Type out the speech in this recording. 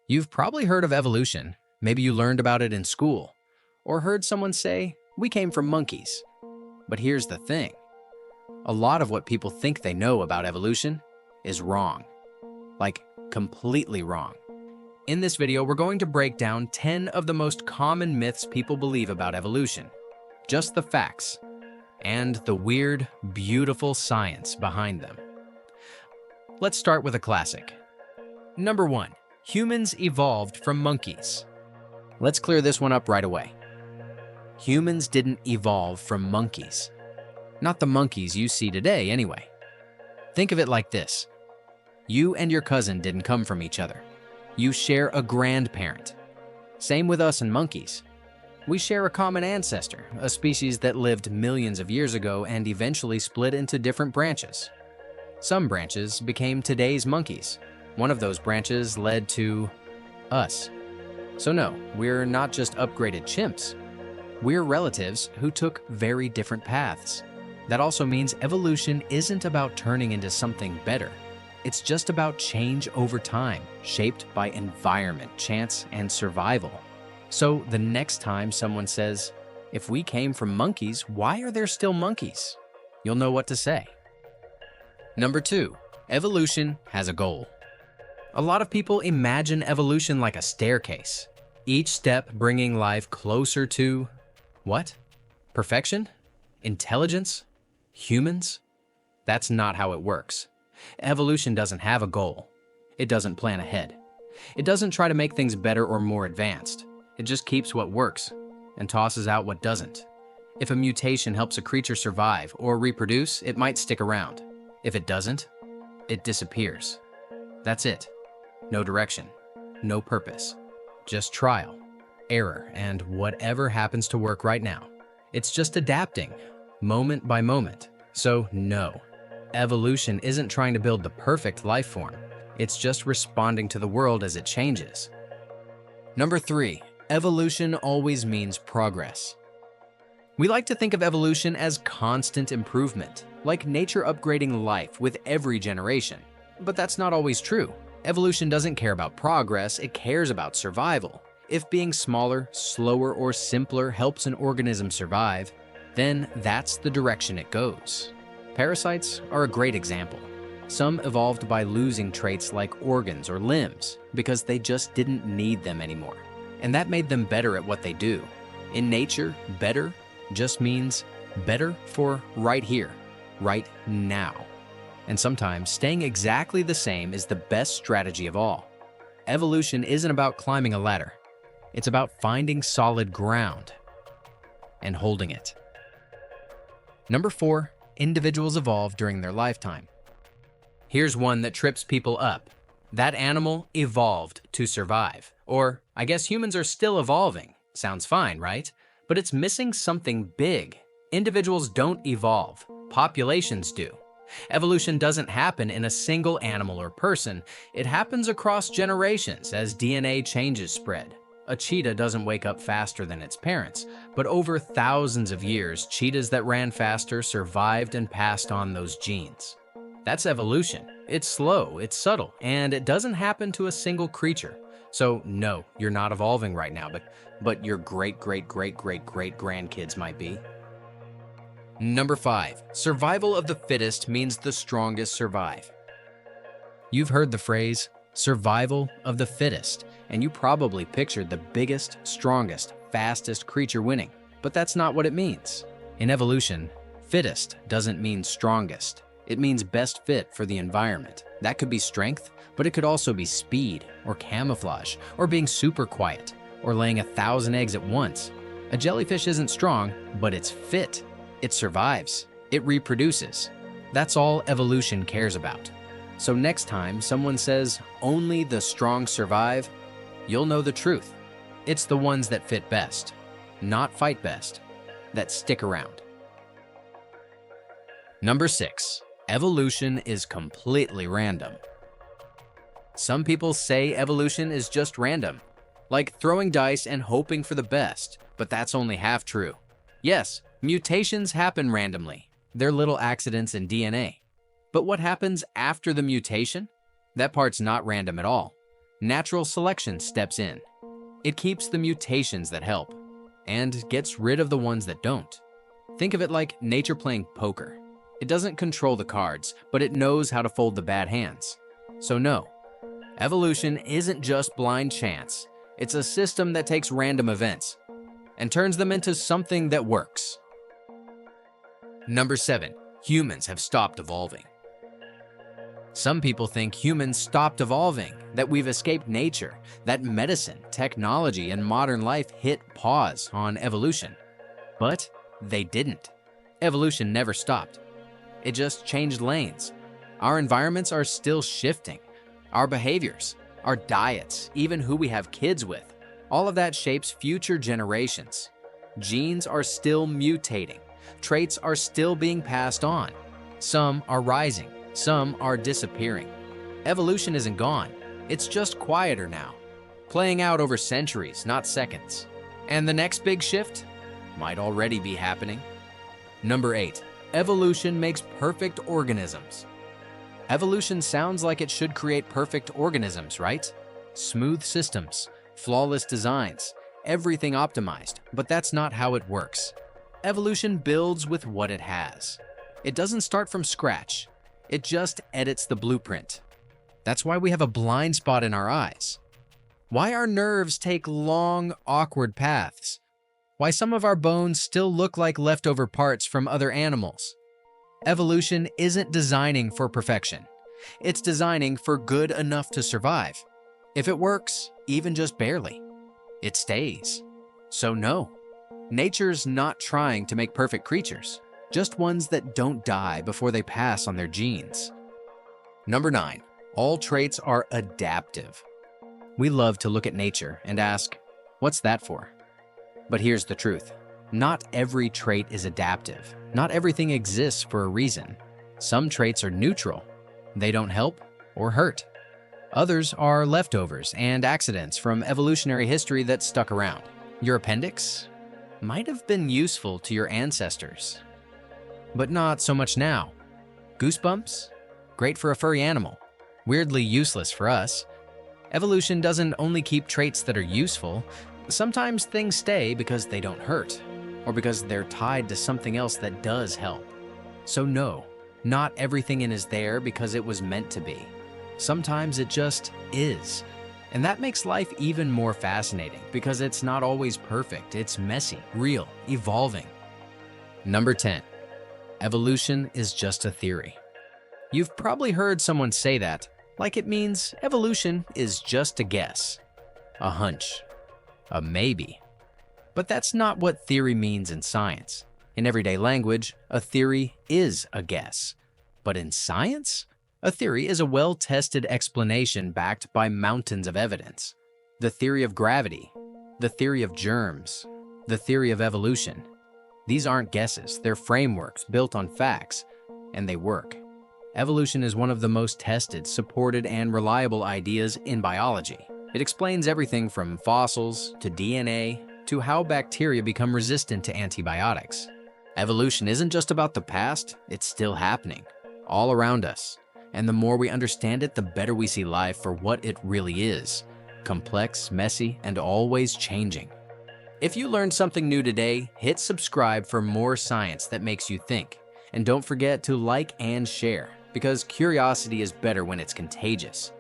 You've probably heard of evolution. Maybe you learned about it in school, or heard someone say, "We came from monkeys." But here's the thing. A lot of what people think they know about evolution is wrong. Like, completely wrong. In this video, we're going to break down 10 of the most common myths people believe about evolution. Just the facts, and the weird, beautiful science behind them. Let's start with a classic. Number 1. Humans evolved from monkeys. Let's clear this one up right away. Humans didn't evolve from monkeys. Not the monkeys you see today, anyway. Think of it like this. You and your cousin didn't come from each other. You share a grandparent. Same with us and monkeys. We share a common ancestor, a species that lived millions of years ago and eventually split into different branches. Some branches became today's monkeys. One of those branches led to us. So no, we're not just upgraded chimps. We're relatives who took very different paths. That also means evolution isn't about turning into something better. It's just about change over time, shaped by environment, chance, and survival. So the next time someone says, "If we came from monkeys, why are there still monkeys?" you'll know what to say. Number 2, evolution has a goal. A lot of people imagine evolution like a staircase, each step bringing life closer to what? Perfection? Intelligence? Humans? That's not how it works. Evolution doesn't have a goal. It doesn't plan ahead. It doesn't try to make things better or more advanced. It just keeps what works and tosses out what doesn't. If a mutation helps a creature survive or reproduce, it might stick around. If it doesn't, it disappears. That's it. No direction, no purpose, just trial, error, and whatever happens to work right now. It's just adapting, moment by moment. So no, evolution isn't trying to build the perfect life form. It's just responding to the world as it changes. Number 3, evolution always means progress. We like to think of evolution as constant improvement, like nature upgrading life with every generation. But that's not always true. Evolution doesn't care about progress, it cares about survival. If being smaller, slower, or simpler helps an organism survive, then that's the direction it goes. Parasites are a great example. Some evolved by losing traits like organs or limbs because they just didn't need them anymore. And that made them better at what they do. In nature, better just means better for right here, right now. And sometimes staying exactly the same is the best strategy of all. Evolution isn't about climbing a ladder. It's about finding solid ground and holding it. Number 4, individuals evolve during their lifetime. Here's one that trips people up. That animal evolved to survive. Or, I guess humans are still evolving. Sounds fine, right? But it's missing something big. Individuals don't evolve. Populations do. Evolution doesn't happen in a single animal or person. It happens across generations as DNA changes spread. A cheetah doesn't wake up faster than its parents, but over thousands of years, cheetahs that ran faster survived and passed on those genes. That's evolution. It's slow, it's subtle, and it doesn't happen to a single creature. So no, you're not evolving right now, but your great-great-great-great-great-grandkids might be. Number 5, survival of the fittest means the strongest survive. You've heard the phrase, survival of the fittest, and you probably pictured the biggest, strongest, fastest creature winning, but that's not what it means. In evolution, fittest doesn't mean strongest. It means best fit for the environment. That could be strength, but it could also be speed, or camouflage, or being super quiet, or laying 1,000 eggs at once. A jellyfish isn't strong, but it's fit. It survives. It reproduces. That's all evolution cares about. So next time someone says, "Only the strong survive," you'll know the truth. It's the ones that fit best, not fight best, that stick around. Number 6, evolution is completely random. Some people say evolution is just random, like throwing dice and hoping for the best, but that's only half true. Yes, mutations happen randomly. They're little accidents in DNA. But what happens after the mutation? That part's not random at all. Natural selection steps in. It keeps the mutations that help and gets rid of the ones that don't. Think of it like nature playing poker. It doesn't control the cards, but it knows how to fold the bad hands. So no, evolution isn't just blind chance. It's a system that takes random events and turns them into something that works. Number 7, humans have stopped evolving. Some people think humans stopped evolving, that we've escaped nature, that medicine, technology, and modern life hit pause on evolution. But they didn't. Evolution never stopped. It just changed lanes. Our environments are still shifting. Our behaviors, our diets, even who we have kids with, all of that shapes future generations. Genes are still mutating. Traits are still being passed on. Some are rising. Some are disappearing. Evolution isn't gone. It's just quieter now, playing out over centuries, not seconds. And the next big shift might already be happening. Number 8, evolution makes perfect organisms. Evolution sounds like it should create perfect organisms, right? Smooth systems, flawless designs, everything optimized, but that's not how it works. Evolution builds with what it has. It doesn't start from scratch. It just edits the blueprint. That's why we have a blind spot in our eyes. Why our nerves take long, awkward paths. Why some of our bones still look like leftover parts from other animals. Evolution isn't designing for perfection. It's designing for good enough to survive. If it works, even just barely, it stays. So no, nature's not trying to make perfect creatures, just ones that don't die before they pass on their genes. Number 9, all traits are adaptive. We love to look at nature and ask, what's that for? But here's the truth. Not every trait is adaptive. Not everything exists for a reason. Some traits are neutral. They don't help or hurt. Others are leftovers and accidents from evolutionary history that stuck around. Your appendix might have been useful to your ancestors, but not so much now. Goosebumps? Great for a furry animal. Weirdly useless for us. Evolution doesn't only keep traits that are useful. Sometimes things stay because they don't hurt, or because they're tied to something else that does help. So no, not everything is there because it was meant to be. Sometimes it just is. And that makes life even more fascinating because it's not always perfect. It's messy, real, evolving. Number 10. Evolution is just a theory. You've probably heard someone say that, like it means evolution is just a guess, a hunch, a maybe. But that's not what theory means in science. In everyday language, a theory is a guess. But in science, a theory is a well-tested explanation backed by mountains of evidence. The theory of gravity, the theory of germs, the theory of evolution. These aren't guesses, they're frameworks built on facts, and they work. Evolution is one of the most tested, supported, and reliable ideas in biology. It explains everything from fossils to DNA to how bacteria become resistant to antibiotics. Evolution isn't just about the past, it's still happening, all around us. And the more we understand it, the better we see life for what it really is. Complex, messy, and always changing. If you learned something new today, hit subscribe for more science that makes you think. And don't forget to like and share, because curiosity is better when it's contagious.